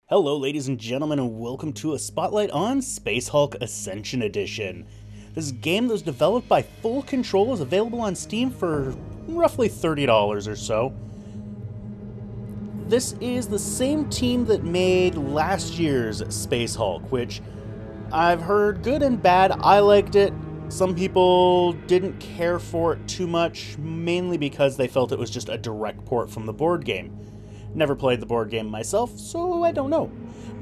Hello, ladies and gentlemen, and welcome to a spotlight on Space Hulk Ascension Edition. This is a game that was developed by Full Control, is available on Steam for roughly $30 or so. This is the same team that made last year's Space Hulk, which I've heard good and bad. I liked it. Some people didn't care for it too much, mainly because they felt it was just a direct port from the board game. Never played the board game myself, so I don't know.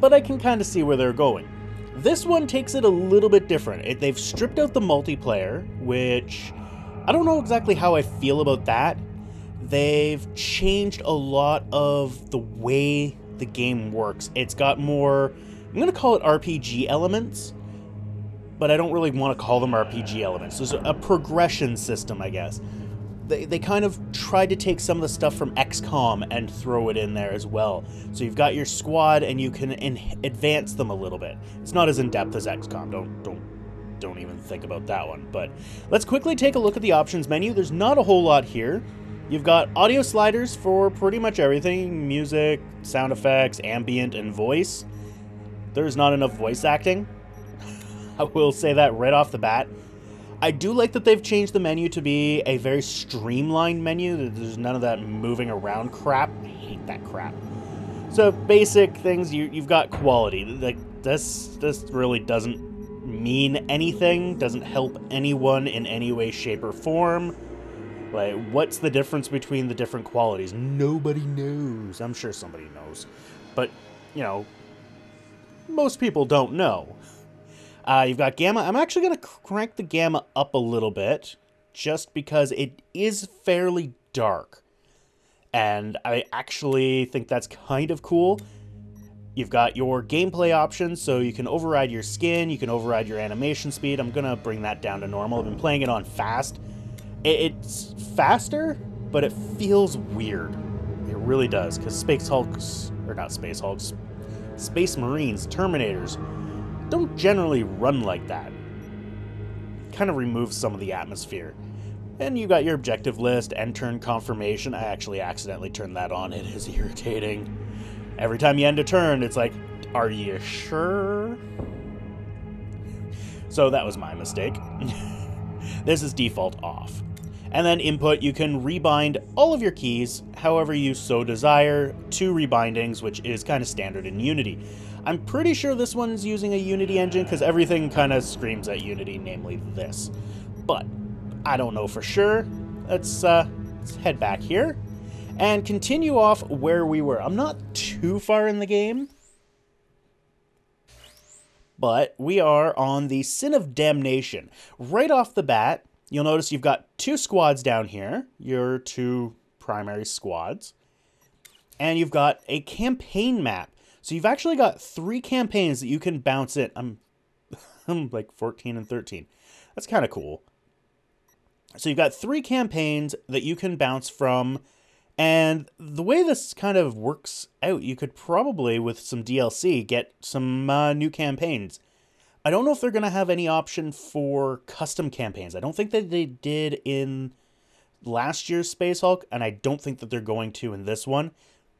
But I can kind of see where they're going. This one takes it a little bit different. They've stripped out the multiplayer, which I don't know exactly how I feel about that. They've changed a lot of the way the game works. It's got more, I'm going to call it RPG elements, but I don't really want to call them RPG elements. There's a progression system, I guess. They kind of tried to take some of the stuff from XCOM and throw it in there as well. So you've got your squad and you can advance them a little bit. It's not as in-depth as XCOM. Don't even think about that one. But let's quickly take a look at the options menu. There's not a whole lot here. You've got audio sliders for pretty much everything. Music, sound effects, ambient, and voice. There's not enough voice acting. I will say that right off the bat. I do like that they've changed the menu to be a very streamlined menu. There's none of that moving around crap. I hate that crap. So basic things, you've got quality. Like this really doesn't mean anything, doesn't help anyone in any way, shape, or form. Like, what's the difference between the different qualities? Nobody knows. I'm sure somebody knows. But, you know, most people don't know. You've got gamma. I'm actually going to crank the gamma up a little bit just because it is fairly dark. And I actually think that's kind of cool. You've got your gameplay options, so you can override your skin, you can override your animation speed. I'm going to bring that down to normal. I've been playing it on fast. It's faster, but it feels weird. It really does, because Space Hulks, or not Space Hulks, Space Marines, Terminators, don't generally run like that. Kind of removes some of the atmosphere. And you got your objective list, end turn confirmation. I actually accidentally turned that on. It is irritating. Every time you end a turn, it's like, are you sure? So that was my mistake. This is default off. And then input, you can rebind all of your keys, however you so desire, to rebindings, which is kind of standard in Unity. I'm pretty sure this one's using a Unity engine because everything kind of screams at Unity, namely this. But I don't know for sure. Let's head back here and continue off where we were. I'm not too far in the game, but we are on the Sin of Damnation. Right off the bat, you'll notice you've got two squads down here, your two primary squads, and you've got a campaign map. So you've actually got 3 campaigns that you can bounce in. I'm like 14 and 13. That's kind of cool. So you've got 3 campaigns that you can bounce from. And the way this kind of works out, you could probably, with some DLC, get some new campaigns. I don't know if they're going to have any option for custom campaigns. I don't think that they did in last year's Space Hulk, and I don't think that they're going to in this one.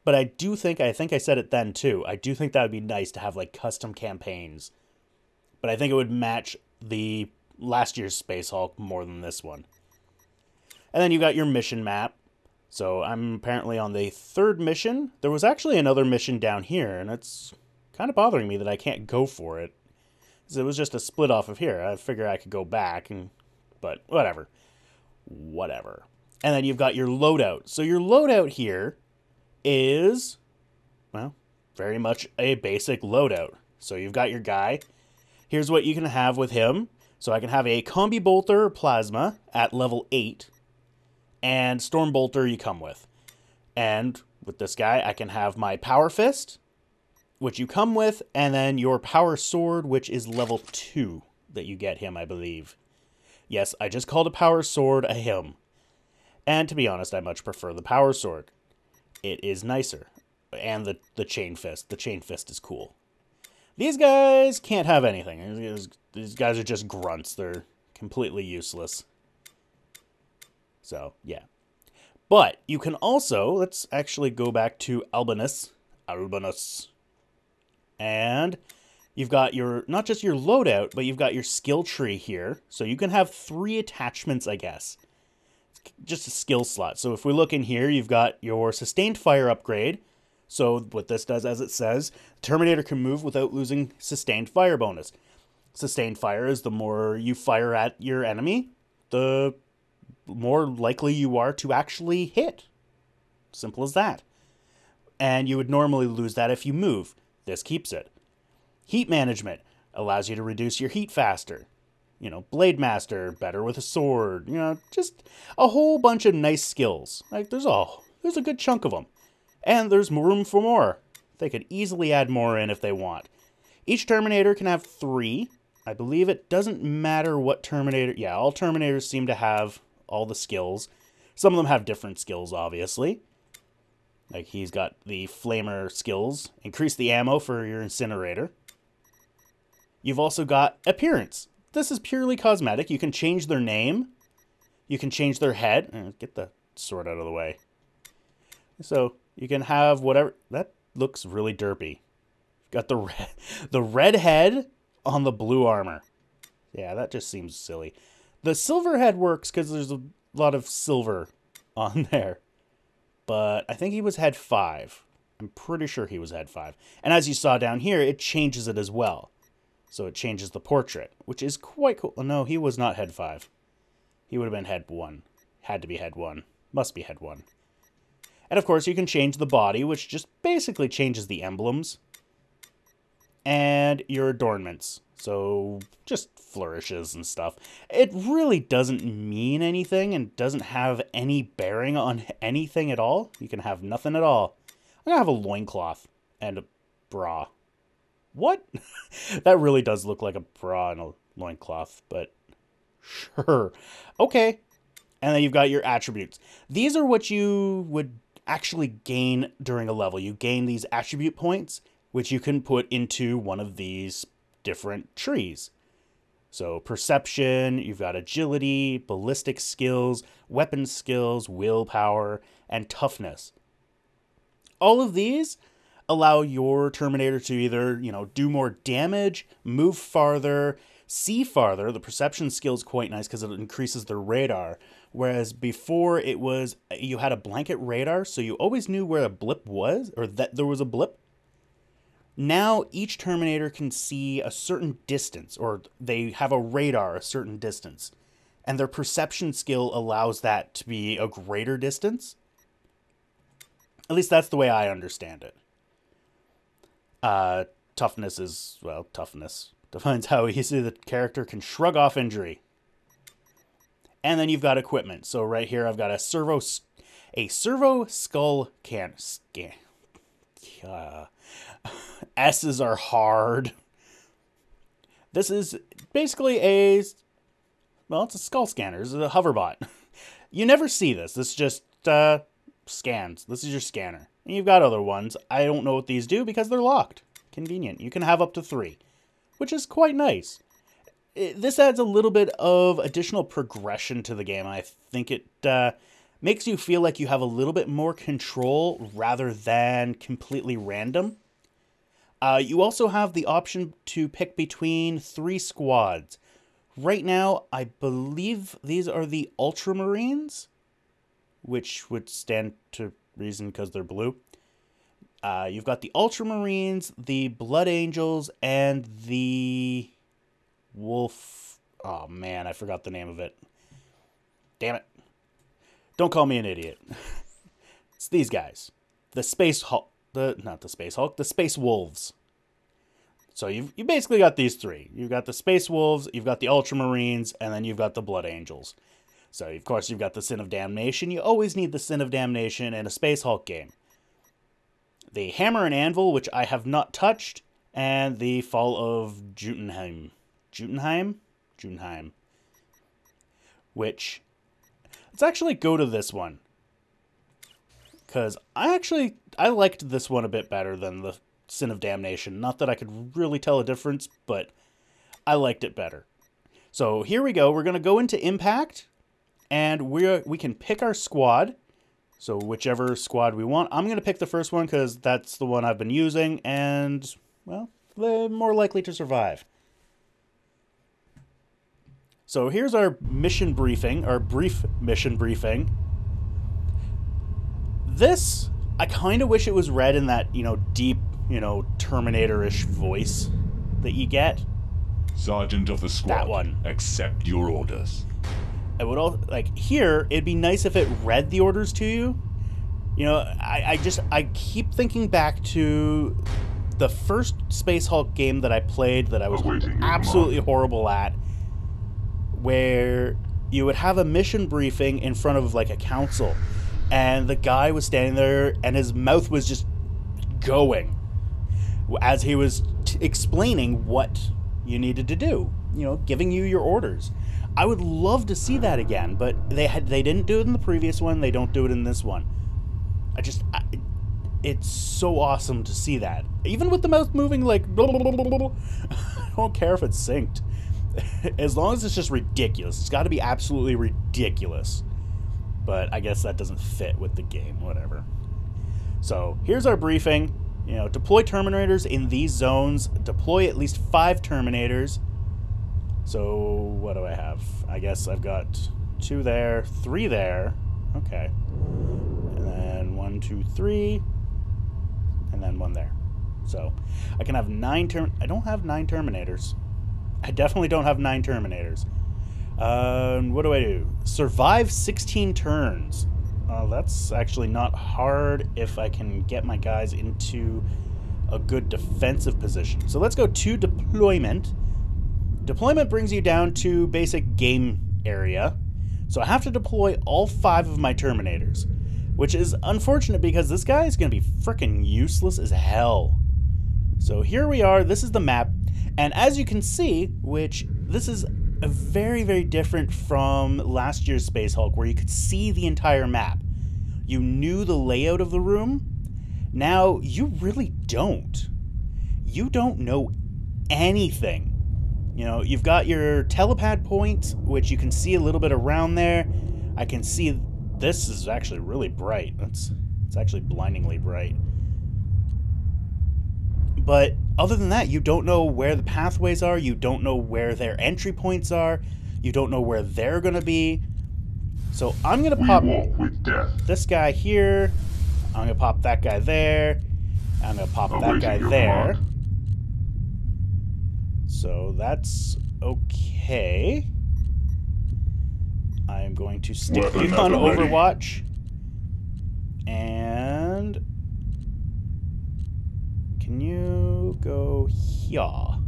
But I think I said it then too, I do think that would be nice to have like custom campaigns. But I think it would match the last year's Space Hulk more than this one. And then you got your mission map. So I'm apparently on the 3rd mission. There was actually another mission down here, and it's kind of bothering me that I can't go for it. It was just a split off of here. I figure I could go back, but whatever. Whatever. And then you've got your loadout. So your loadout here is, well, very much a basic loadout. So you've got your guy. Here's what you can have with him. So I can have a Combi Bolter Plasma at level 8. And Storm Bolter you come with. And with this guy, I can have my Power Fist, which you come with, and then your Power Sword, which is level 2 that you get him, I believe. Yes, I just called a Power Sword a him. And to be honest, I much prefer the Power Sword. It is nicer. And the Chain Fist. The Chain Fist is cool. These guys can't have anything. These guys are just grunts. They're completely useless. So, yeah. But you can also, let's actually go back to Albinus. And you've got your, not just your loadout, but you've got your skill tree here. So you can have 3 attachments, I guess. Just a skill slot. So if we look in here, you've got your sustained fire upgrade. So what this does, as it says, Terminator can move without losing sustained fire bonus. Sustained fire is the more you fire at your enemy, the more likely you are to actually hit. Simple as that. And you would normally lose that if you move. This keeps it. Heat management allows you to reduce your heat faster. You know, Blade Master, better with a sword. You know, just a whole bunch of nice skills. Like, there's a good chunk of them. And there's room for more. They could easily add more in if they want. Each Terminator can have 3. I believe it doesn't matter what Terminator... Yeah, all Terminators seem to have all the skills. Some of them have different skills, obviously. Like, he's got the Flamer skills. Increase the ammo for your incinerator. You've also got appearance. This is purely cosmetic. You can change their name. You can change their head. Get the sword out of the way. So, you can have whatever... That looks really derpy. Got the red head on the blue armor. Yeah, that just seems silly. The silver head works because there's a lot of silver on there. But I think he was head 5. I'm pretty sure he was head 5. And as you saw down here, it changes it as well. So it changes the portrait, which is quite cool. No, he was not head 5. He would have been head 1. Had to be head 1. Must be head 1. And of course, you can change the body, which just basically changes the emblems. And your adornments. So, just flourishes and stuff. It really doesn't mean anything and doesn't have any bearing on anything at all. You can have nothing at all. I'm going to have a loincloth and a bra. What? That really does look like a bra and a loincloth, but sure. Okay. And then you've got your attributes. These are what you would actually gain during a level. You gain these attribute points, which you can put into one of these different trees. So perception, you've got agility, ballistic skills, weapon skills, willpower, and toughness. All of these allow your Terminator to either, do more damage, move farther, see farther. The perception skill is quite nice because it increases their radar. Whereas before it was, you had a blanket radar, so you always knew where a blip was, or that there was a blip. Now each Terminator can see a certain distance, or they have a radar a certain distance. And their perception skill allows that to be a greater distance. At least that's the way I understand it. Toughness is, well, toughness defines how easy the character can shrug off injury. And then you've got equipment. So right here I've got a servo skull scan. S's are hard. This is basically it's a skull scanner. It's a hoverbot. You never see this. This just scans. This is your scanner. And you've got other ones. I don't know what these do because they're locked. Convenient. You can have up to 3, which is quite nice. This adds a little bit of additional progression to the game. I think it makes you feel like you have a little bit more control rather than completely random. You also have the option to pick between 3 squads. Right now, I believe these are the Ultramarines, which would stand to reason because they're blue. You've got the Ultramarines, the Blood Angels, and the Wolf... Oh, man, I forgot the name of it. Damn it. Don't call me an idiot. It's these guys. The Space Hulk. Not the Space Hulk. The Space Wolves. So you basically got these 3. You've got the Space Wolves, you've got the Ultramarines, and then you've got the Blood Angels. So, of course, you've got the Sin of Damnation. You always need the Sin of Damnation in a Space Hulk game. The Hammer and Anvil, which I have not touched, and the Fall of Jotunheim. Jotunheim. Which, let's actually go to this one. Because I liked this one a bit better than the Sin of Damnation. Not that I could really tell a difference, but I liked it better. So here we go. We're going to go into Impact, and we can pick our squad. So whichever squad we want. I'm going to pick the first one because that's the one I've been using, and well, they're more likely to survive. So here's our mission briefing, our brief mission briefing. This, I kind of wish it was read in that, deep, Terminator-ish voice that you get. Sergeant of the squad, that one. Accept your orders. I would all here. It'd be nice if it read the orders to you. I keep thinking back to the first Space Hulk game that I played that I was absolutely horrible at, where you would have a mission briefing in front of a council, and the guy was standing there and his mouth was just going as he was explaining what you needed to do, giving you your orders. I would love to see that again, but they didn't do it in the previous one. They don't do it in this one. It's so awesome to see that. Even with the mouth moving blah, blah, blah, blah, blah. I don't care if it's synced. As long as it's just ridiculous. It's got to be absolutely ridiculous. But I guess that doesn't fit with the game, whatever. So here's our briefing. Deploy Terminators in these zones. Deploy at least 5 Terminators. So what do I have? I guess I've got 2 there, 3 there. Okay. And then 1, 2, 3. And then 1 there. So I can have 9 I don't have 9 Terminators. I definitely don't have 9 Terminators. What do I do? Survive 16 turns. That's actually not hard if I can get my guys into a good defensive position. So let's go to deployment. Deployment brings you down to basic game area. So I have to deploy all 5 of my Terminators, which is unfortunate because this guy is going to be freaking useless as hell. So here we are. This is the map. And as you can see, which this is a very, very different from last year's Space Hulk, where you could see the entire map. You knew the layout of the room. Now, you really don't. You don't know anything. You've got your telepad point, which you can see a little bit around there. I can see this is actually really bright. It's actually blindingly bright. But other than that, you don't know where the pathways are. You don't know where their entry points are. You don't know where they're going to be. So I'm going to pop this guy here. I'm going to pop that guy there. I'm going to pop that guy there. So that's okay. I'm going to stick you on Overwatch. And can you go here? Oh,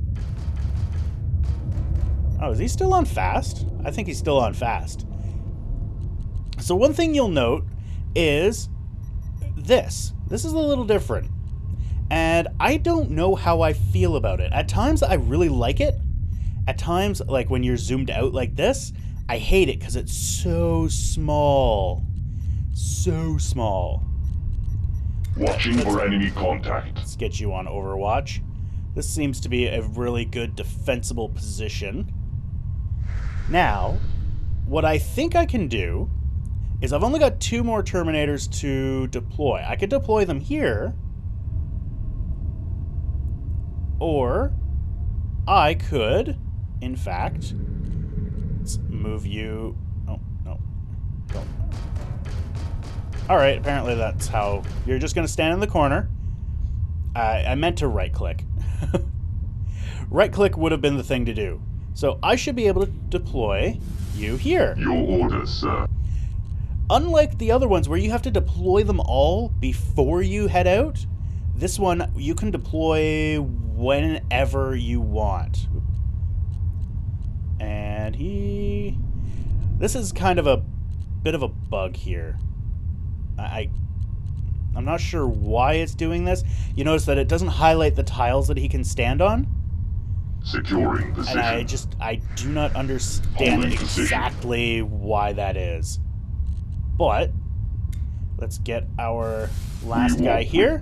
is he still on fast? I think he's still on fast. So one thing you'll note is this. This is a little different. And I don't know how I feel about it. At times, I really like it. At times, like when you're zoomed out like this, I hate it because it's so small. So small. Watching for enemy contact. Let's get you on Overwatch. This seems to be a really good defensible position. Now, what I think I can do is I've only got 2 more Terminators to deploy. I could deploy them here, or I could, in fact, let's move you. Oh, no. Don't. Alright, apparently that's how. You're just going to stand in the corner. I meant to right-click. Right-click would have been the thing to do. So I should be able to deploy you here. Your orders, sir. Unlike the other ones where you have to deploy them all before you head out, this one you can deploy whenever you want. And this is kind of a bit of a bug here. I'm not sure why it's doing this. You notice that it doesn't highlight the tiles that he can stand on. Securing position. And I do not understand exactly why that is. But let's get our last guy here.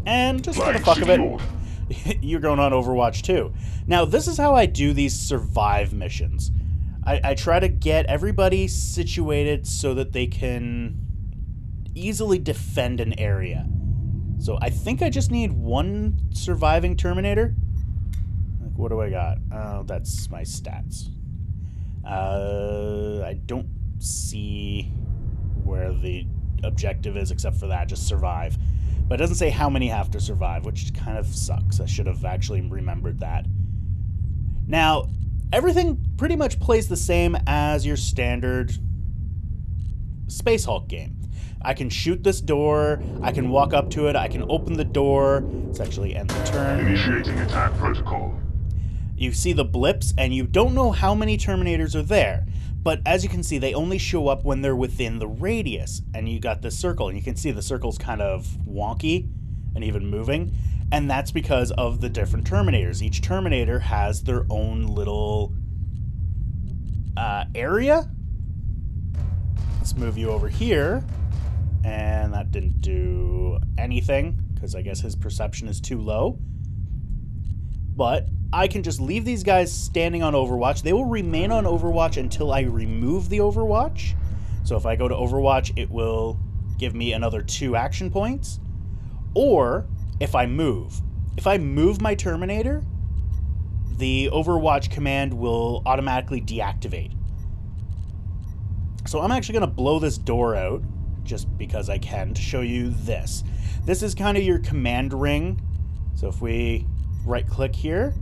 And just for the fuck of it, you're going on Overwatch too. Now, this is how I do these survive missions. I try to get everybody situated so that they can easily defend an area. So I think I just need one surviving Terminator. Like, what do I got? Oh, that's my stats. I don't see where the objective is except for that, just survive. But it doesn't say how many have to survive, which kind of sucks. I should have actually remembered that. Now, everything pretty much plays the same as your standard Space Hulk game. I can shoot this door, I can walk up to it, I can open the door. Let's actually end the turn. Initiating attack protocol. You see the blips, and you don't know how many Terminators are there. But as you can see, they only show up when they're within the radius. And you got this circle, and you can see the circle's kind of wonky and even moving. And that's because of the different Terminators. Each Terminator has their own little area. Let's move you over here. And that didn't do anything, because I guess his perception is too low. But I can just leave these guys standing on Overwatch. They will remain on Overwatch until I remove the Overwatch. So if I go to Overwatch, it will give me another 2 action points. Or if I move. If I move my Terminator, the Overwatch command will automatically deactivate. So I'm actually going to blow this door out, just because I can, to show you this. This is kind of your command ring. So if we right-click here,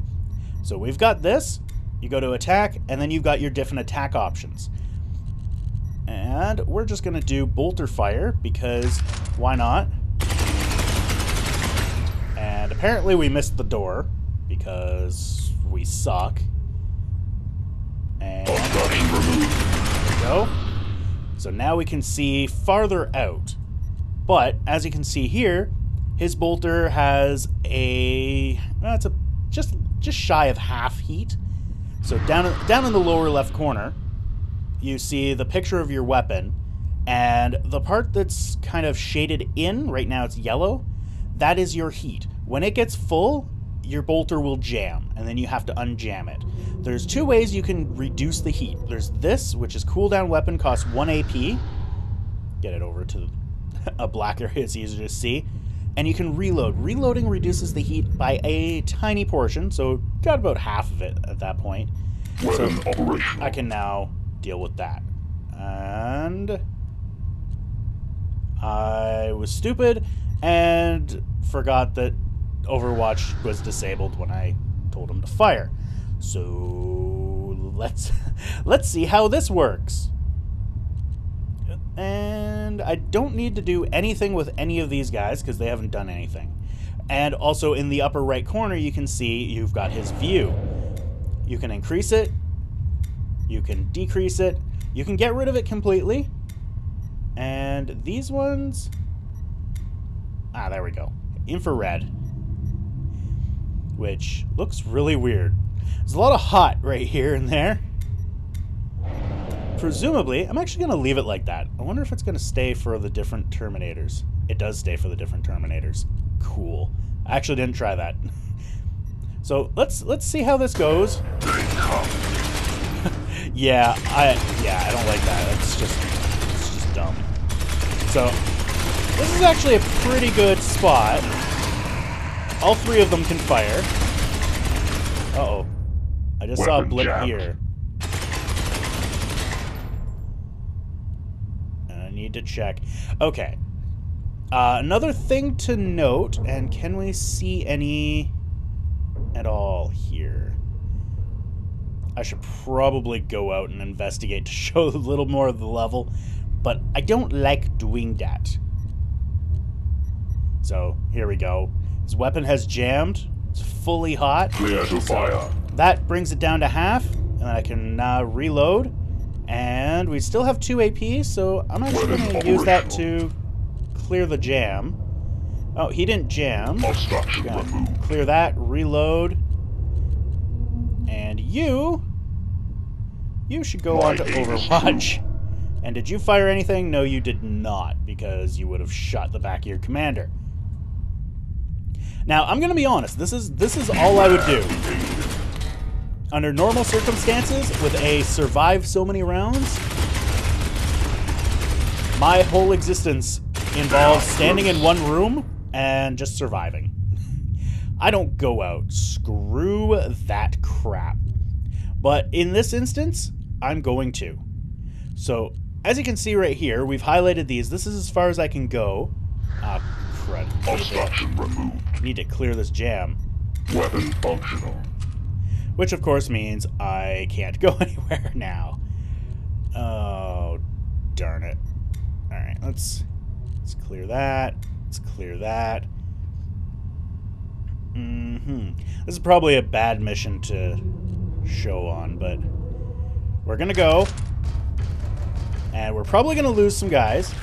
so we've got this, you go to attack, and then you've got your different attack options. And we're just going to do bolter fire, because why not? And apparently we missed the door, because we suck. And there we go. So now we can see farther out. But as you can see here, his bolter has it's a just shy of half heat. So down in the lower left corner, you see the picture of your weapon, and the part that's kind of shaded in, right now it's yellow, that is your heat. When it gets full, your bolter will jam, and then you have to unjam it. There's 2 ways you can reduce the heat. There's this, which is cooldown weapon, costs 1 AP. Get it over to a black area, it's easier to see. And you can reload. Reloading reduces the heat by a tiny portion, so got about half of it at that point. So I can now deal with that. And I was stupid and forgot that Overwatch was disabled when I told him to fire. So let's see how this works. And I don't need to do anything with any of these guys because they haven't done anything. And also in the upper right corner, you can see you've got his view. You can increase it. You can decrease it. You can get rid of it completely. And these ones... there we go. Infrared. Which looks really weird. There's a lot of hot right here and there. Presumably, I'm actually going to leave it like that. I wonder if it's going to stay for the different Terminators. It does stay for the different Terminators. Cool. I actually didn't try that. So let's see how this goes. Yeah, I don't like that. It's just dumb. So this is actually a pretty good spot. All 3 of them can fire. Uh-oh. I just saw a blip here. Need to check. Okay. Another thing to note, and can we see any at all here? I should probably go out and investigate to show a little more of the level, but I don't like doing that. So, here we go. His weapon has jammed. It's fully hot. Clear to fire. That brings it down to half, and I can reload. And we still have 2 AP, so I'm actually going to use that to clear the jam. Oh, he didn't jam. Clear that, reload. And you should go on to Overwatch. And did you fire anything? No, you did not, because you would have shot the back of your commander. Now, I'm going to be honest. This is all I would do. Under normal circumstances, with a survive so many rounds, my whole existence involves standing in one room and just surviving. I don't go out. Screw that crap. But in this instance, I'm going to. So, as you can see right here, we've highlighted these. This is as far as I can go. Ah, crud. Obstruction removed. Need to clear this jam. Weapon functional. Which, of course, means I can't go anywhere now. Oh, darn it. Alright, let's clear that. Let's clear that. This is probably a bad mission to show on, but we're gonna go. And we're probably gonna lose some guys.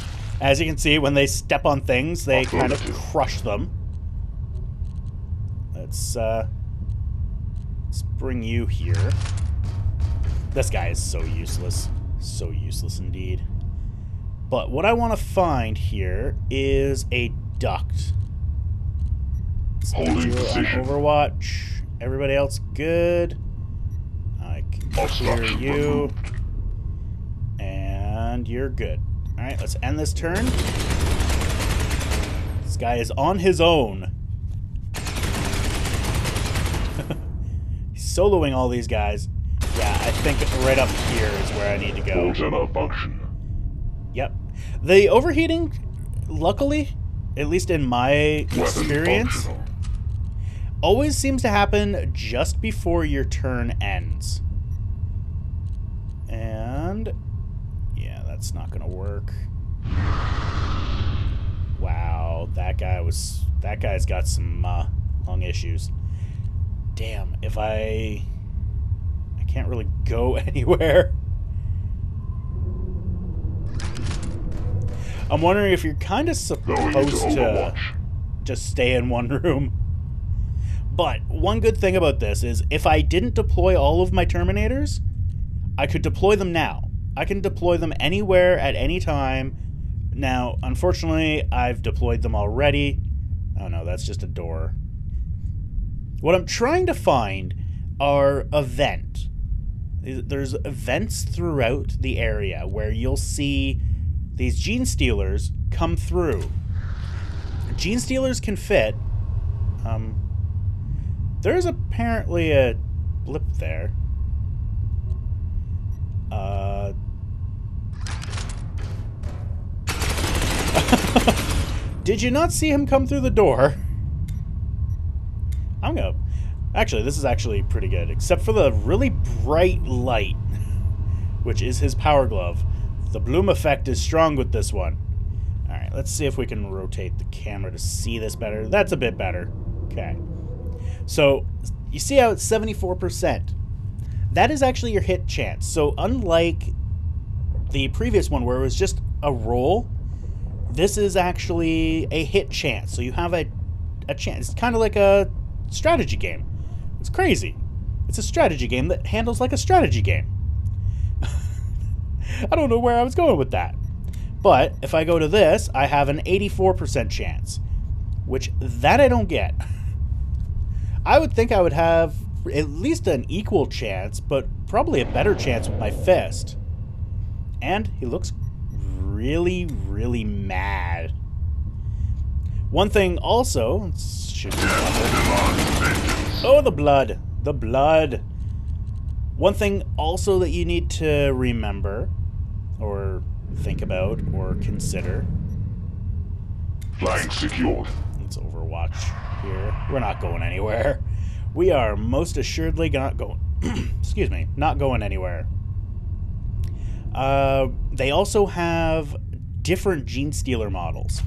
As you can see, when they step on things, they kind of crush them. Let's bring you here. This guy is so useless. So useless indeed. But what I want to find here is a duct. Holding position. Overwatch. Everybody else good. I can clear you. And you're good. Alright, let's end this turn. This guy is on his own. He's soloing all these guys. Yeah, I think right up here is where I need to go. Function. Yep. The overheating, luckily, at least in my experience, always seems to happen just before your turn ends. And yeah, that's not gonna work. Wow, that guy's got some lung issues. Damn, if I can't really go anywhere. I'm wondering if you're kind of supposed to just stay in one room. But one good thing about this is if I didn't deploy all of my Terminators, I could deploy them now. I can deploy them anywhere at any time. Now, unfortunately, I've deployed them already. Oh no, that's just a door. What I'm trying to find are events. There's events throughout the area where you'll see these Genestealers come through. Genestealers can fit. There's apparently a blip there. Did you not see him come through the door? Actually, this is actually pretty good, except for the really bright light, which is his power glove. The bloom effect is strong with this one. Alright, let's see if we can rotate the camera to see this better. That's a bit better. Okay. So, you see how it's 74%. That is actually your hit chance. So, unlike the previous one where it was just a roll, this is actually a hit chance. So, you have a chance. It's kind of like a strategy game. It's crazy. It's a strategy game that handles like a strategy game. I don't know where I was going with that. But if I go to this, I have an 84% chance, which that I don't get. I would think I would have at least an equal chance, but probably a better chance with my fist. And he looks really, really mad. One thing also... Oh, the blood. The blood. One thing also that you need to remember, or think about, or consider. Flank secured. Let's overwatch here. We're not going anywhere. We are most assuredly not going... excuse me. Not going anywhere. They also have different Genestealer models.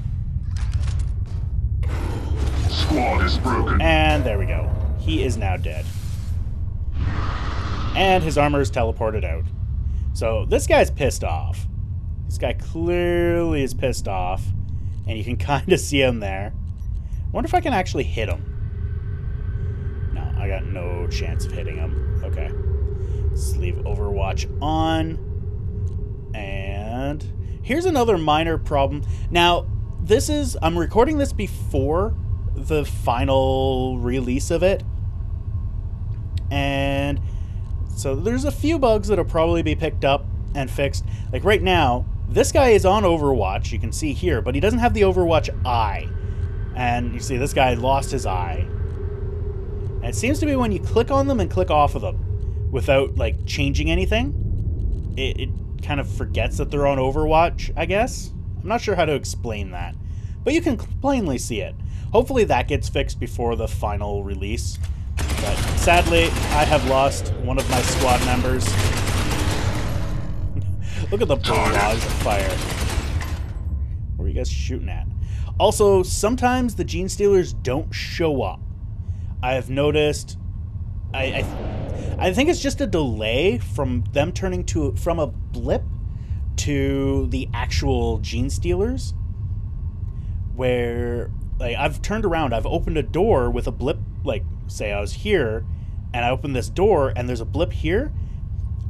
Squad is broken. And there we go. He is now dead. And his armor is teleported out. So this guy's pissed off. This guy clearly is pissed off. And you can kind of see him there. I wonder if I can actually hit him. No, I got no chance of hitting him. Okay. Let's leave Overwatch on. And here's another minor problem. Now, I'm recording this before the final release of it. And so there's a few bugs that'll probably be picked up and fixed. Like right now, this guy is on Overwatch, you can see here, but he doesn't have the Overwatch eye. And you see this guy lost his eye. And it seems to be when you click on them and click off of them without, like, changing anything, it kind of forgets that they're on Overwatch, I guess. I'm not sure how to explain that. But you can plainly see it. Hopefully that gets fixed before the final release. But sadly, I have lost one of my squad members. Look at the barrage of fire. What are you guys shooting at? Also, sometimes the Genestealers don't show up. I have noticed... I think it's just a delay from them turning from a blip to the actual Genestealers. Where, like, I've turned around, I've opened a door with a blip, like, say I was here, and I open this door, and there's a blip here.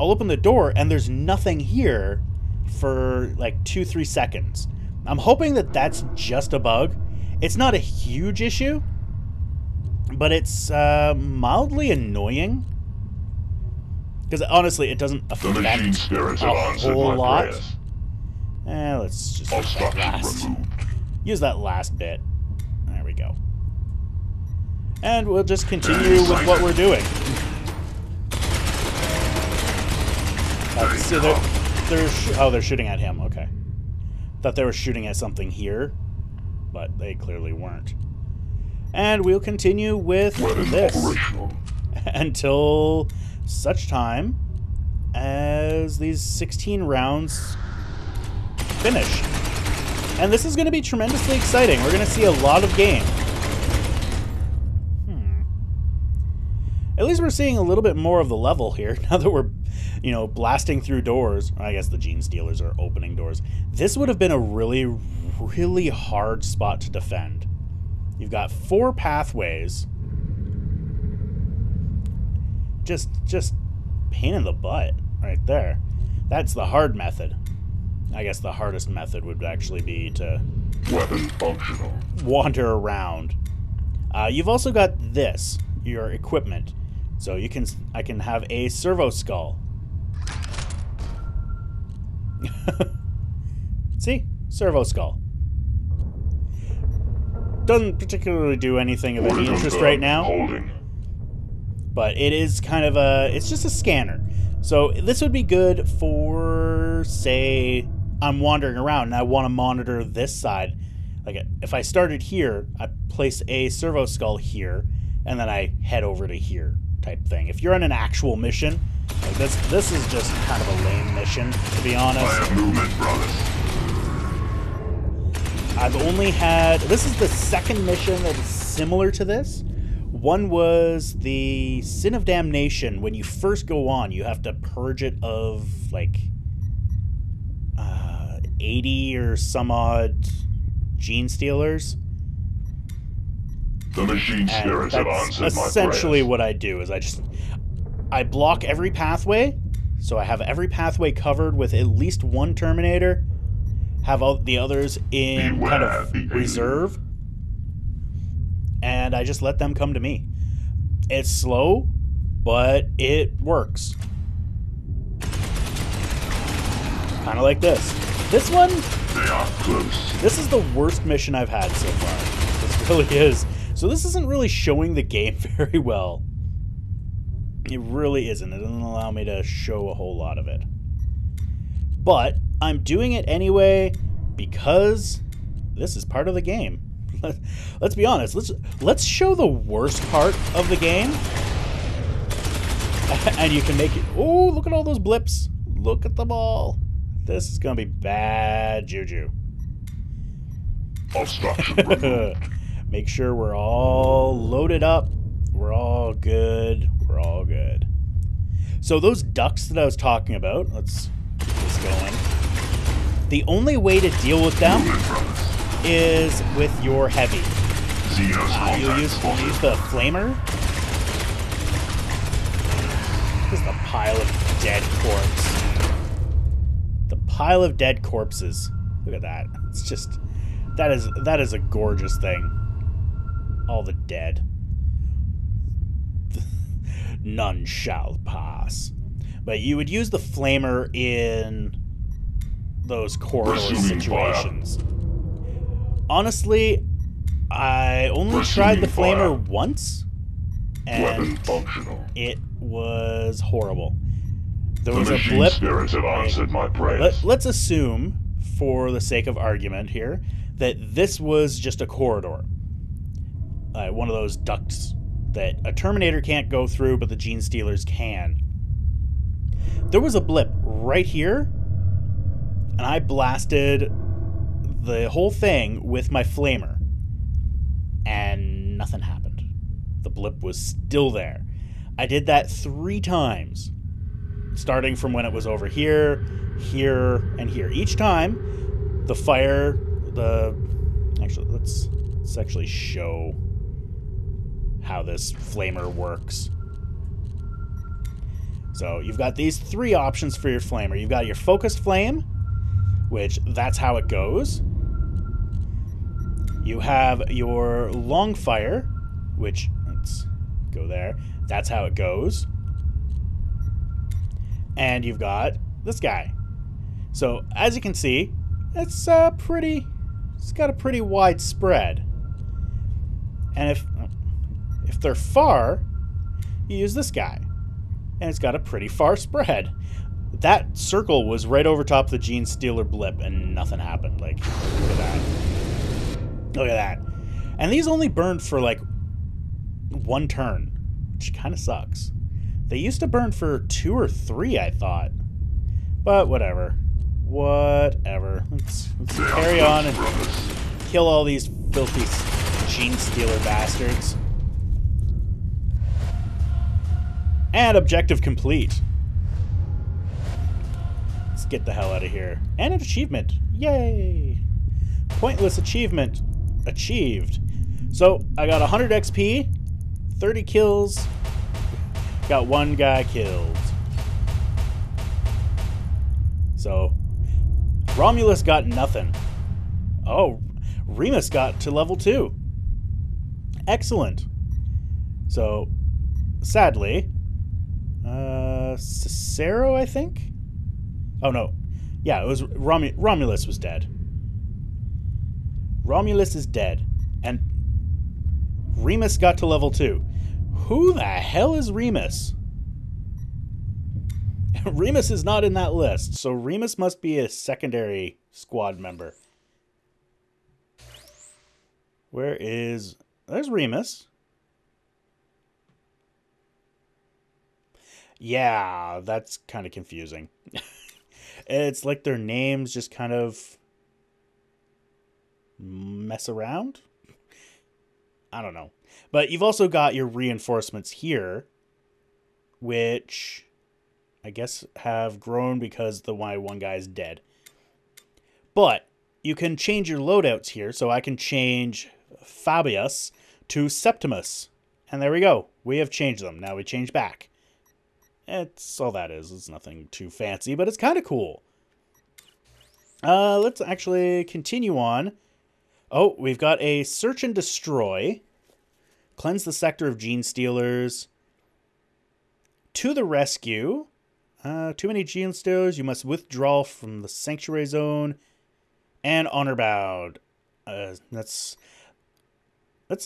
I'll open the door, and there's nothing here for, like, 2-3 seconds. I'm hoping that that's just a bug. It's not a huge issue, but it's mildly annoying. Because, honestly, it doesn't affect a whole lot. Let's just use that last. Use that last bit. There we go. And we'll just continue with what we're doing. See, they're shooting at him. Okay. Thought they were shooting at something here, but they clearly weren't. And we'll continue with this until such time as these 16 rounds finish. And this is going to be tremendously exciting. We're going to see a lot of game. At least we're seeing a little bit more of the level here now that we're, you know, blasting through doors. I guess the Genestealers are opening doors. This would have been a really, really hard spot to defend. You've got 4 pathways. Just pain in the butt right there. That's the hard method. I guess the hardest method would actually be to wander around. You've also got this, your equipment. So I can have a servo skull. See? Servo skull. Doesn't particularly do anything of any interest right now. But it is kind of it's just a scanner. So this would be good for, say, I'm wandering around and I want to monitor this side. Like, if I started here, I place a servo skull here, and then I head over to here type thing. If you're on an actual mission, like this is just kind of a lame mission, to be honest. I've only had... This is the second mission that is similar to this. One was the Sin of Damnation. When you first go on, you have to purge it of, like, 80 or some odd Genestealers. The machine spirits have answered my prayers. Essentially what I do is I block every pathway, so I have every pathway covered with at least one Terminator, have all the others in kind of reserve, and I just let them come to me. It's slow, but it works. Kind of like this. This one, they are close. This is the worst mission I've had so far. This really is. So this isn't really showing the game very well. It really isn't. It doesn't allow me to show a whole lot of it. But I'm doing it anyway because this is part of the game. Let's be honest. Let's show the worst part of the game. And you can make it... Oh, look at all those blips. Look at them all. This is going to be bad juju. Obstruction. Make sure we're all loaded up. We're all good. We're all good. So those ducks that I was talking about, let's keep this going. The only way to deal with them is with your heavy. You'll use the flamer. Just a pile of dead corpse. The pile of dead corpses. Look at that. It's just... That is a gorgeous thing. All the dead. None shall pass. But you would use the flamer in those corridor situations. Honestly, I only tried the flamer once, Weapon and functional. it was horrible. There The was a machine blip. spirits have answered my prayers. Let's assume, for the sake of argument here, that this was just a corridor. One of those ducts that a Terminator can't go through, but the Genestealers can. There was a blip right here, and I blasted the whole thing with my flamer, and nothing happened. The blip was still there. I did that 3 times, starting from when it was over here, here, and here. Each time, the fire, actually, let's actually show how this flamer works. So you've got these 3 options for your flamer. You've got your focused flame, which that's how it goes. You have your long fire, which, let's go there. That's how it goes. And you've got this guy. So as you can see, it's got a pretty wide spread. And if they're far, you use this guy. And it's got a pretty far spread. That circle was right over top of the Genestealer blip and nothing happened. Like, look at that. Look at that. And these only burned for like 1 turn, which kind of sucks. They used to burn for 2 or 3, I thought. But whatever. Whatever. Let's carry on and kill all these filthy Genestealer bastards. And objective complete. Let's get the hell out of here. And an achievement. Yay! Pointless achievement achieved. So, I got 100 XP, 30 kills, got 1 guy killed. So, Romulus got nothing. Oh, Remus got to level 2. Excellent. So, sadly, Cicero, I think? Oh, no. Yeah, it was Romulus was dead. Romulus is dead. And Remus got to level 2. Who the hell is Remus? Remus is not in that list, so Remus must be a secondary squad member. There's Remus. Yeah, that's kind of confusing. It's like their names just kind of mess around. I don't know. But you've also got your reinforcements here, which I guess have grown because the one guy is dead. But you can change your loadouts here, so I can change Fabius to Septimus. And there we go. We have changed them. Now we change back. It's all that is. It's nothing too fancy, but it's kind of cool. Let's actually continue on. Oh, we've got a search and destroy. Cleanse the sector of Genestealers. To the rescue. Too many Genestealers. You must withdraw from the sanctuary zone. And honor bound. Let's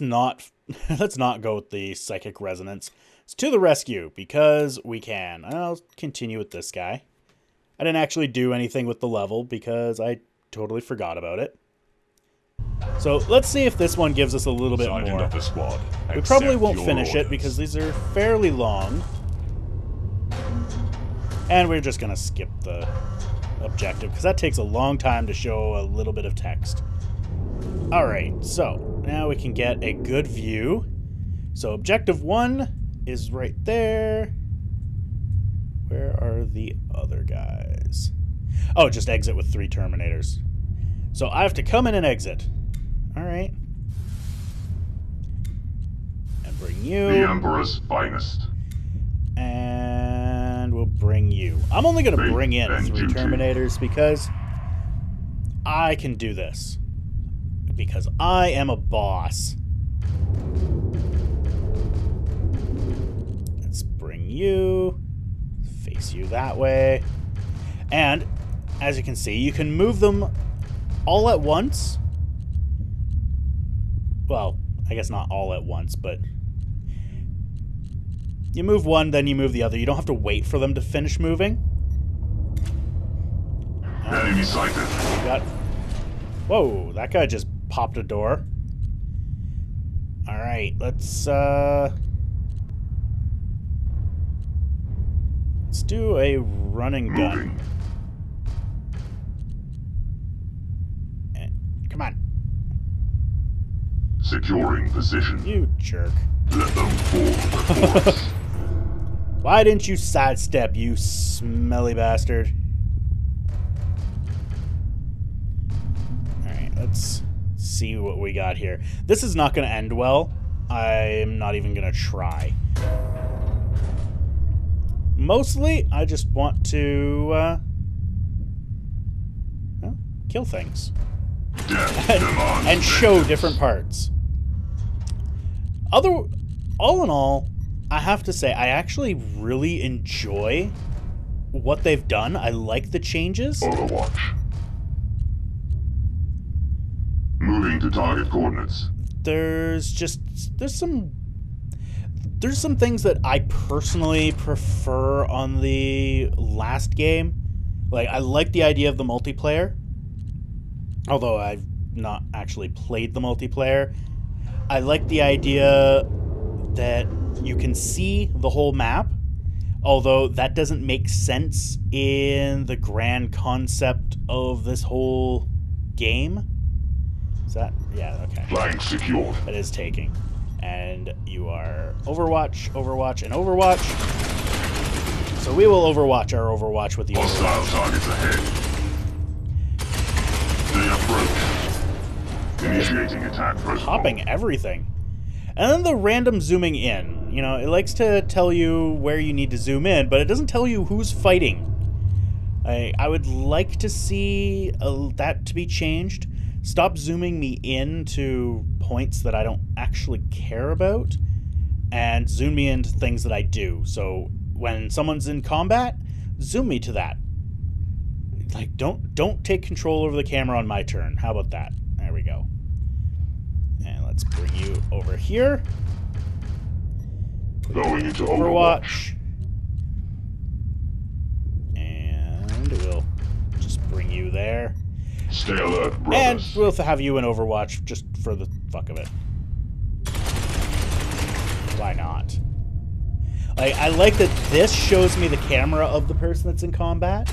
not go with the psychic resonance. It's to the rescue because we can. I'll continue with this guy. I didn't actually do anything with the level because I totally forgot about it. So let's see if this one gives us a little bit Sergeant more. of the squad, We probably accept won't your finish it orders. because these are fairly long. And we're just going to skip the objective because that takes a long time to show a little bit of text. Alright, so now we can get a good view. So objective 1 is right there. Where are the other guys? Oh, just exit with 3 Terminators. So I have to come in and exit. Alright. And bring you. The Emperor's finest. And we'll bring you. I'm only going to bring in 3 Terminators because I can do this. Because I am a boss. Let's bring you. Face you that way. And, as you can see, you can move them all at once. Well, I guess not all at once, but you move one, then you move the other. You don't have to wait for them to finish moving. Enemy sighted. We got... Whoa, that guy just popped a door. Alright, let's do a running gun. Come on. Securing position. You jerk. Let them fall. Why didn't you sidestep, you smelly bastard? Alright, let's see what we got here. This is not going to end well. I'm not even going to try. Mostly, I just want to well, kill things. and show different parts. All in all, I have to say, I actually really enjoy what they've done. I like the changes. Overwatch. Moving to target coordinates. There's some things that I personally prefer on the last game. Like, I like the idea of the multiplayer. Although I've not actually played the multiplayer. I like the idea that you can see the whole map, although that doesn't make sense in the grand concept of this whole game. Is that? Yeah, okay. Flank secured. That is taking. And you are Overwatch, Overwatch, and Overwatch. So we will Overwatch our Overwatch with the Hostile targets ahead. They approach. Initiating attack protocol. Popping everything. And then the random zooming in. You know, it likes to tell you where you need to zoom in, but it doesn't tell you who's fighting. I would like to see that to be changed. Stop zooming me in to points that I don't actually care about, and zoom me into things that I do. So when someone's in combat, zoom me to that. Like, don't take control over the camera on my turn. How about that? There we go. And let's bring you over here. Going into Overwatch. And we'll just bring you there. Stay alert, brothers. And we'll have you in Overwatch just for the fuck of it. Why not? Like, I like that this shows me the camera of the person that's in combat.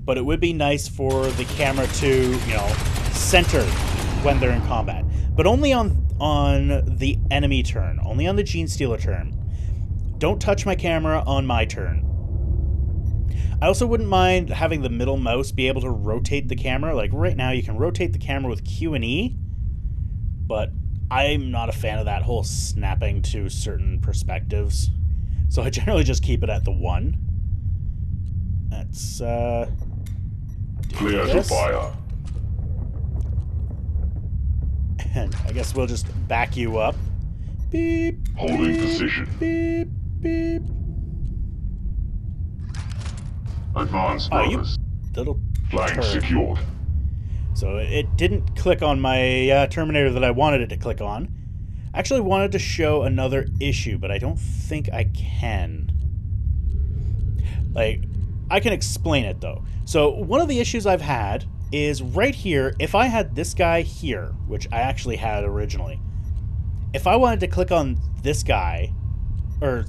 But it would be nice for the camera to, you know, center when they're in combat. But only on the enemy turn. Only on the Genestealer turn. Don't touch my camera on my turn. I also wouldn't mind having the middle mouse be able to rotate the camera. Like right now you can rotate the camera with Q and E, but I'm not a fan of that whole snapping to certain perspectives. So I generally just keep it at the 1. That's clear to fire. And I guess we'll just back you up. Beep. Holding position. Beep, beep. Advance, Oh, you brothers. little Flank turd. secured. So it didn't click on my Terminator that I wanted it to click on. I actually wanted to show another issue, but I don't think I can. Like, I can explain it, though. So one of the issues I've had is right here, if I had this guy here, which I actually had originally, if I wanted to click on this guy, or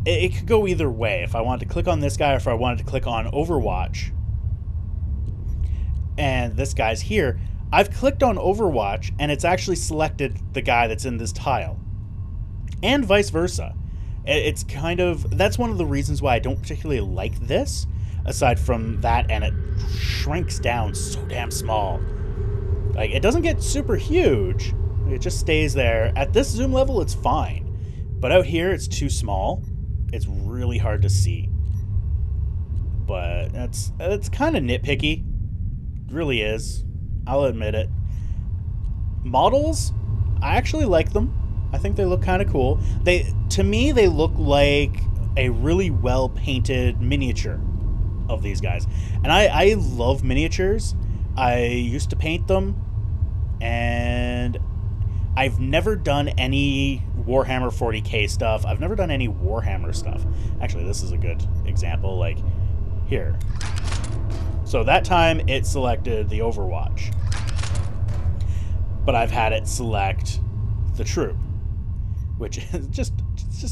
it could go either way. If I wanted to click on this guy or if I wanted to click on Overwatch, and this guy's here, I've clicked on Overwatch and it's actually selected the guy that's in this tile. And vice versa. It's kind of, that's one of the reasons why I don't particularly like this, aside from that, and it shrinks down so damn small. Like, it doesn't get super huge, it just stays there. At this zoom level, it's fine. But out here, it's too small. It's really hard to see. But that's kind of nitpicky. It really is. I'll admit it. Models, I actually like them. I think they look kind of cool. To me, they look like a really well-painted miniature of these guys. And I love miniatures, I used to paint them, and I've never done any Warhammer 40k stuff. I've never done any Warhammer stuff. Actually, this is a good example. Like, here. So that time it selected the Overwatch. But I've had it select the troop, which is just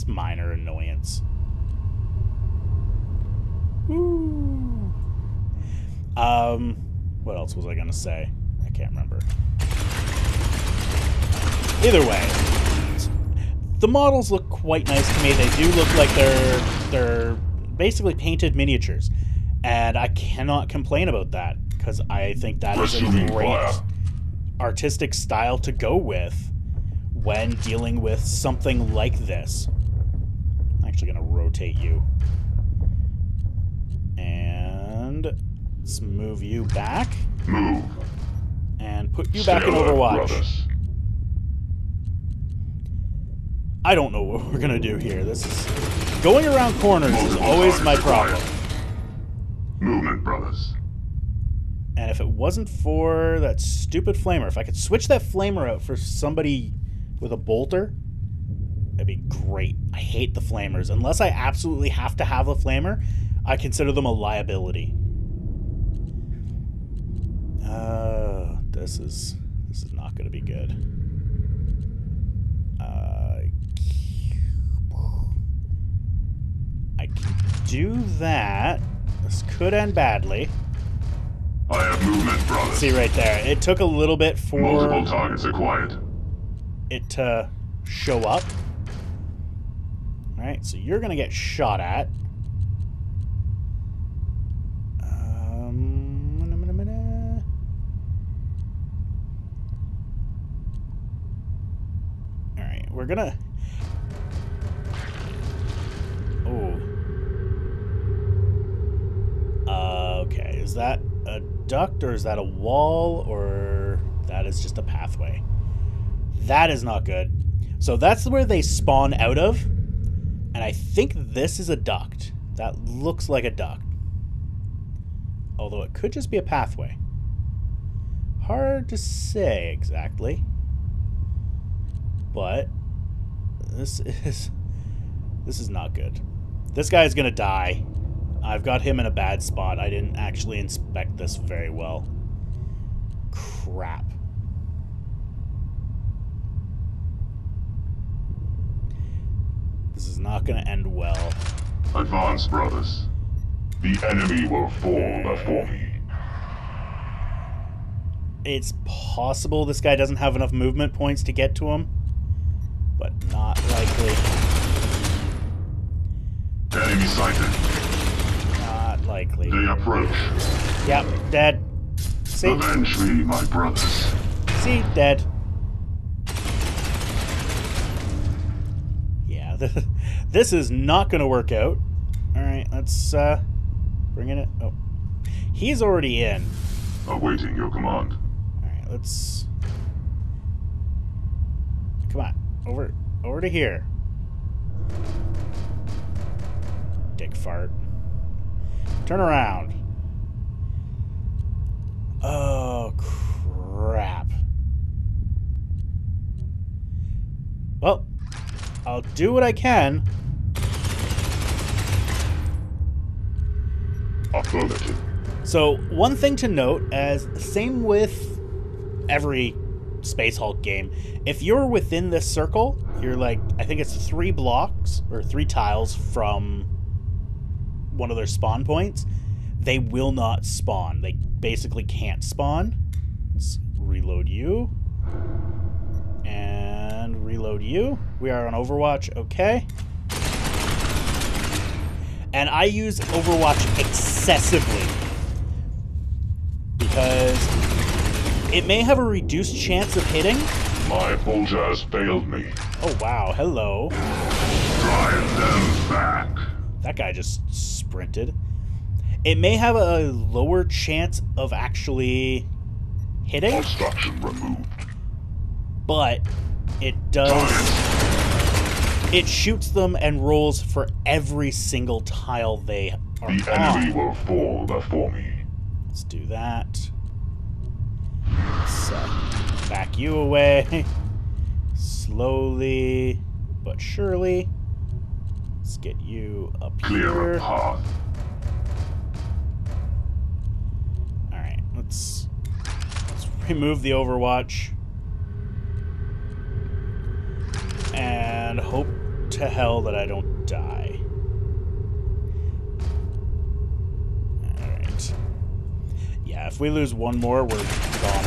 minor annoyance. Woo. What else was I gonna say? I can't remember. Either way, the models look quite nice to me. They do look like they're basically painted miniatures, and I cannot complain about that because I think that is a great artistic style to go with when dealing with something like this. I'm actually going to rotate you. And let's move you back. Move. And put you back in Overwatch. I don't know what we're going to do here. This is... Going around corners is always my problem. Movement, brothers. And if it wasn't for that stupid flamer, if I could switch that flamer out for somebody with a bolter, that'd be great. I hate the flamers. Unless I absolutely have to have a flamer, I consider them a liability. This is not going to be good. I can do that. This could end badly. I have movement, brothers. See right there. It took a little bit for multiple targets acquired. It to show up. Alright, so you're gonna get shot at. Alright, we're gonna... Oh. Okay, is that a duct or is that a wall or that is just a pathway? That is not good. So that's where they spawn out of, and I think this is a duct. That looks like a duct. Although it could just be a pathway. Hard to say exactly. But this is not good. This guy is gonna die. I've got him in a bad spot. I didn't actually inspect this very well. Crap. This is not going to end well. Advance, brothers. The enemy will fall before me. It's possible this guy doesn't have enough movement points to get to him, but not likely. Enemy sighted. Likely. They approach. Yep, dead. See? Avenge me, my brothers. See, dead. Yeah, this is not going to work out. Alright, let's bring it. Oh. He's already in. Awaiting your command. Alright, let's... Come on, over to here. Dick fart. Turn around. Oh, crap. Well, I'll do what I can. Affirmative. So, one thing to note, as same with every Space Hulk game, if you're within this circle, you're like, I think it's 3 blocks, or 3 tiles from one of their spawn points, they will not spawn. They basically can't spawn. Let's reload you. And reload you. We are on Overwatch, okay. And I use Overwatch excessively because it may have a reduced chance of hitting. My bolter has failed me. Oh wow, hello. Drive them back. That guy just sprinted. It may have a lower chance of actually hitting. Obstruction removed. But it does... It shoots them and rolls for every single tile they are on. The enemy will fall before me. Let's do that. Let's back you away. Slowly but surely. Let's get you up Clear here. a path. Alright, let's remove the Overwatch. And hope to hell that I don't die. Alright. Yeah, if we lose one more, we're gone.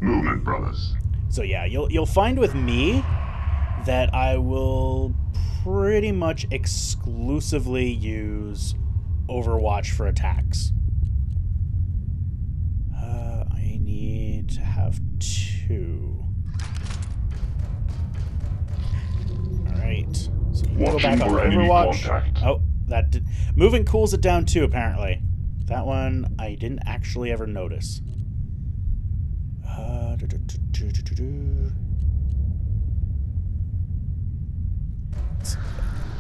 Movement, brothers. So yeah, you'll find with me that I will pretty much exclusively use Overwatch for attacks. I need to have 2. Alright. So you go back on Overwatch. Oh, that did. Moving cools it down too, apparently. That one I didn't actually ever notice. Let's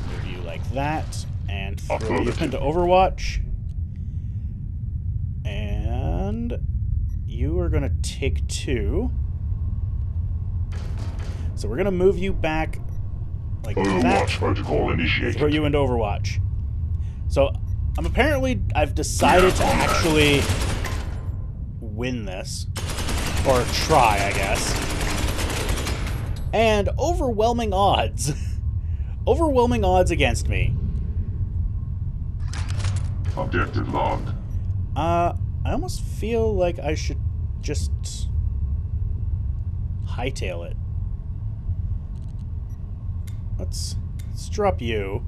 move you like that and throw you into Overwatch. And you are going to take 2. So we're going to move you back like that. Protocol initiated. Throw you into Overwatch. So I've decided to actually win this. Or try, I guess. And overwhelming odds. Overwhelming odds against me. Objective logged. I almost feel like I should just hightail it. Let's drop you.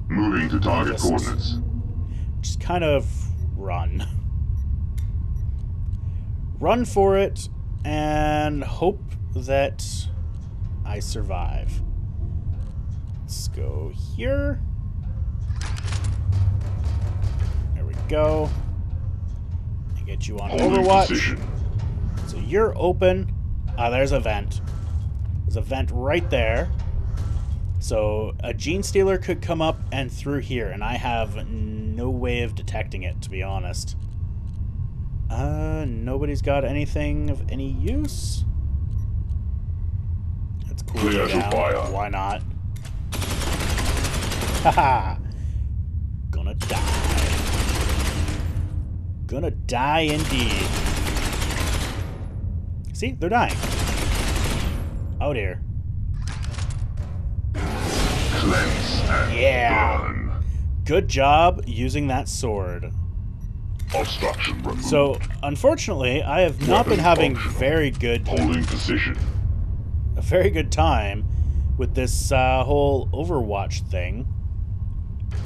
Moving to target coordinates. Just kind of run. Run for it and hope that I survive. Let's go here. There we go. I get you on Overwatch. So you're open. There's a vent. There's a vent right there. So a Genestealer could come up and through here, and I have no way of detecting it, to be honest. Nobody's got anything of any use. Let's cool you down. Why not? Haha! Gonna die. Gonna die indeed. See? They're dying. Oh dear. Cleanse and burn. Good job using that sword. Obstruction removed. So, unfortunately, I have not been having holding position. A very good time with this whole Overwatch thing.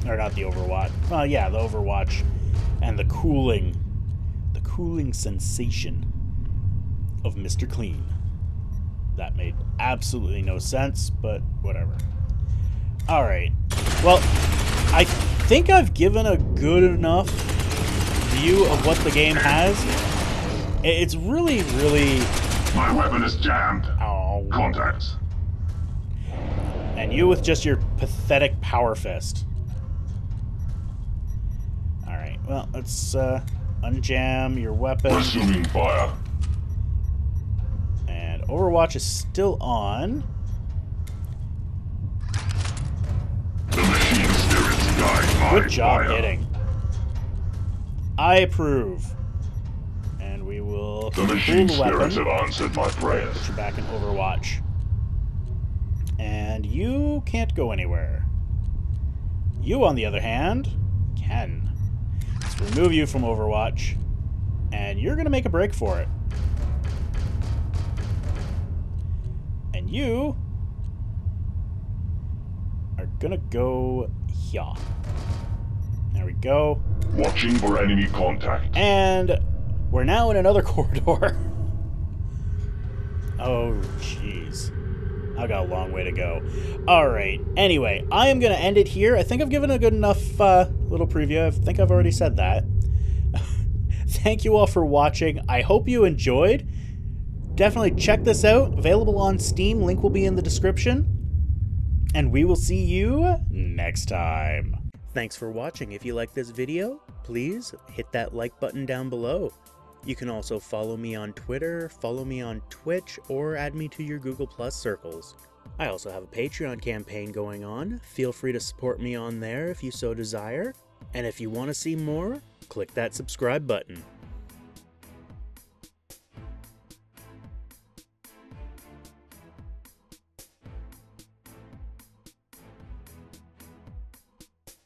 Or not the Overwatch. Well, yeah, the Overwatch and the cooling sensation of Mr. Clean. That made absolutely no sense, but whatever. Alright. Well, I think I've given a good enough view of what the game has. It's really, really... My weapon is jammed. Oh. Contacts. And you with just your pathetic power fist. Alright, well, let's unjam your weapon. Resuming fire. And Overwatch is still on. The machine spirits guide my Good job fire. hitting. I approve. And we will The machine cool the weapon. spirits have answered my prayers. Put you back in Overwatch. And you can't go anywhere. You, on the other hand, can. Let's remove you from Overwatch. And you're going to make a break for it. And you are going to go here. There we go. Watching for enemy contact. And we're now in another corridor. Oh, jeez. I've got a long way to go. Alright, anyway, I am going to end it here. I think I've given a good enough little preview. I think I've already said that. Thank you all for watching. I hope you enjoyed. Definitely check this out. Available on Steam. Link will be in the description. And we will see you next time. Thanks for watching. If you like this video, please hit that like button down below. You can also follow me on Twitter, follow me on Twitch, or add me to your Google Plus circles. I also have a Patreon campaign going on. Feel free to support me on there if you so desire. And if you want to see more, click that subscribe button.